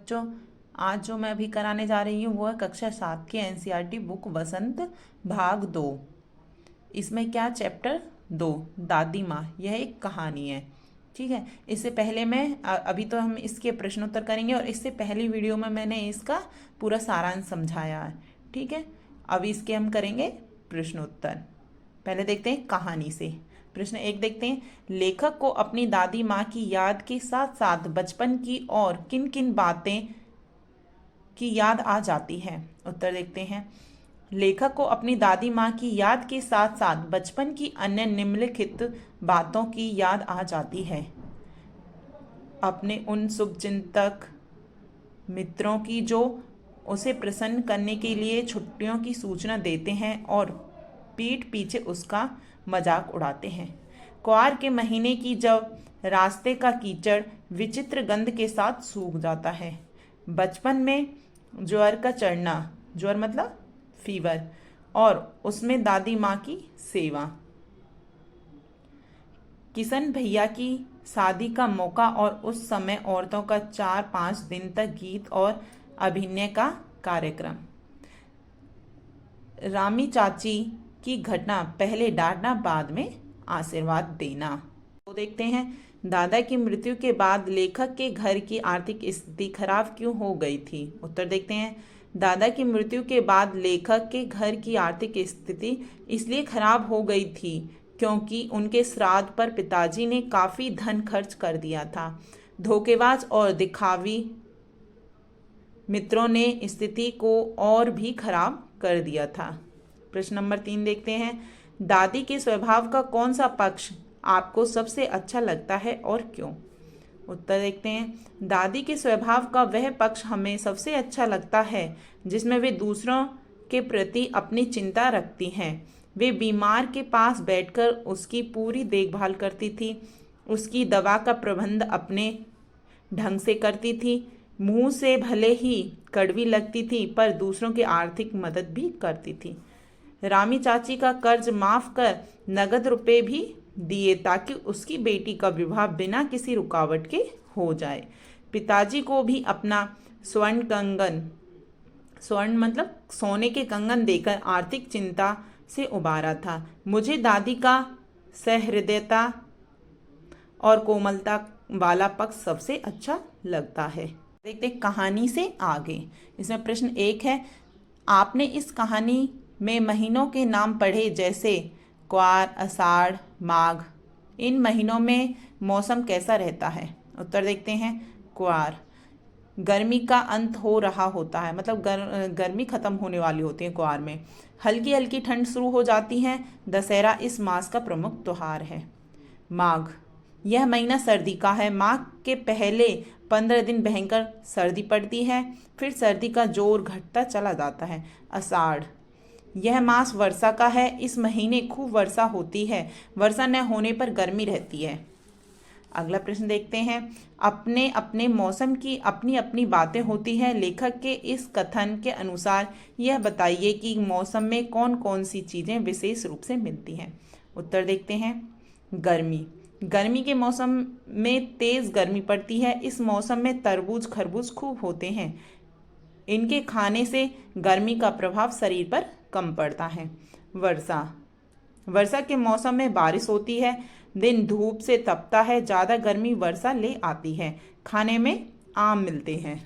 बच्चों, आज जो मैं अभी कराने जा रही हूँ वो है कक्षा 7 की एनसीईआरटी बुक वसंत भाग 2। इसमें क्या चैप्टर 2 दादी माँ, यह एक कहानी है। ठीक है, इससे पहले मैं अभी तो हम इसके प्रश्नोत्तर करेंगे और इससे पहली वीडियो में मैंने इसका पूरा सारांश समझाया है। ठीक है, अभी इसके हम करेंगे प्रश्नोत्तर। पहले देखते हैं कहानी से। प्रश्न 1 देखते हैं, लेखक को अपनी दादी माँ की याद के साथ साथ बचपन की और किन किन बातें की याद आ जाती है। उत्तर देखते हैं, लेखक को अपनी दादी माँ की याद के साथ साथ बचपन की अन्य निम्नलिखित बातों की याद आ जाती है। अपने उन शुभचिंतक मित्रों की जो उसे प्रसन्न करने के लिए छुट्टियों की सूचना देते हैं और पीठ पीछे उसका मजाक उड़ाते हैं। क्वार के महीने की जब रास्ते का कीचड़ विचित्र गंध के साथ सूख जाता है। बचपन में ज्वर का चढ़ना, ज्वर मतलब फीवर, और उसमें दादी माँ की सेवा। किशन भैया की शादी का मौका और उस समय औरतों का 4-5 दिन तक गीत और अभिनय का कार्यक्रम। रामी चाची की घटना, पहले डांटना बाद में आशीर्वाद देना। तो देखते हैं, दादा की मृत्यु के बाद लेखक के घर की आर्थिक स्थिति खराब क्यों हो गई थी। उत्तर देखते हैं, दादा की मृत्यु के बाद लेखक के घर की आर्थिक स्थिति इसलिए खराब हो गई थी क्योंकि उनके श्राद्ध पर पिताजी ने काफ़ी धन खर्च कर दिया था। धोखेबाज और दिखावी मित्रों ने स्थिति को और भी खराब कर दिया था। प्रश्न नंबर 3 देखते हैं, दादी के स्वभाव का कौन सा पक्ष आपको सबसे अच्छा लगता है और क्यों। उत्तर देखते हैं, दादी के स्वभाव का वह पक्ष हमें सबसे अच्छा लगता है जिसमें वे दूसरों के प्रति अपनी चिंता रखती हैं। वे बीमार के पास बैठकर उसकी पूरी देखभाल करती थी, उसकी दवा का प्रबंध अपने ढंग से करती थी, मुंह से भले ही कड़वी लगती थी पर दूसरों की आर्थिक मदद भी करती थी। रामी चाची का कर्ज माफ कर नगद रुपए भी दिए ताकि उसकी बेटी का विवाह बिना किसी रुकावट के हो जाए। पिताजी को भी अपना स्वर्ण कंगन, स्वर्ण मतलब सोने के कंगन देकर आर्थिक चिंता से उबारा था। मुझे दादी का सहृदयता और कोमलता वाला पक्ष सबसे अच्छा लगता है। देखते कहानी से आगे। इसमें प्रश्न 1 है, आपने इस कहानी में महीनों के नाम पढ़े जैसे क्वार, आषाढ़, माघ। इन महीनों में मौसम कैसा रहता है। उत्तर देखते हैं, क्वार, गर्मी का अंत हो रहा होता है, मतलब गर्मी खत्म होने वाली होती है क्वार में। हल्की हल्की ठंड शुरू हो जाती है। दशहरा इस मास का प्रमुख त्योहार है। माघ, यह महीना सर्दी का है। माघ के पहले 15 दिन भयंकर सर्दी पड़ती है, फिर सर्दी का जोर घटता चला जाता है। आषाढ़, यह मास वर्षा का है। इस महीने खूब वर्षा होती है, वर्षा न होने पर गर्मी रहती है। अगला प्रश्न देखते हैं, अपने अपने मौसम की अपनी अपनी बातें होती हैं। लेखक के इस कथन के अनुसार यह बताइए कि मौसम में कौन कौन सी चीज़ें विशेष रूप से मिलती हैं। उत्तर देखते हैं, गर्मी, गर्मी के मौसम में तेज़ गर्मी पड़ती है। इस मौसम में तरबूज खरबूज खूब होते हैं। इनके खाने से गर्मी का प्रभाव शरीर पर कम पड़ता है। वर्षा, वर्षा के मौसम में बारिश होती है। दिन धूप से तपता है, ज़्यादा गर्मी वर्षा ले आती है। खाने में आम मिलते हैं।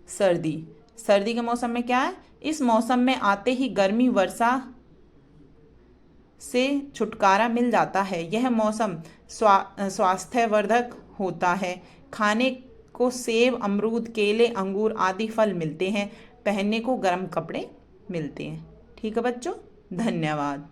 सर्दी, सर्दी के मौसम में क्या है, इस मौसम में आते ही गर्मी वर्षा से छुटकारा मिल जाता है। यह मौसम स्वास्थ्यवर्धक होता है। खाने को सेब, अमरूद, केले, अंगूर आदि फल मिलते हैं। पहनने को गर्म कपड़े मिलते हैं। ठीक है बच्चों, धन्यवाद।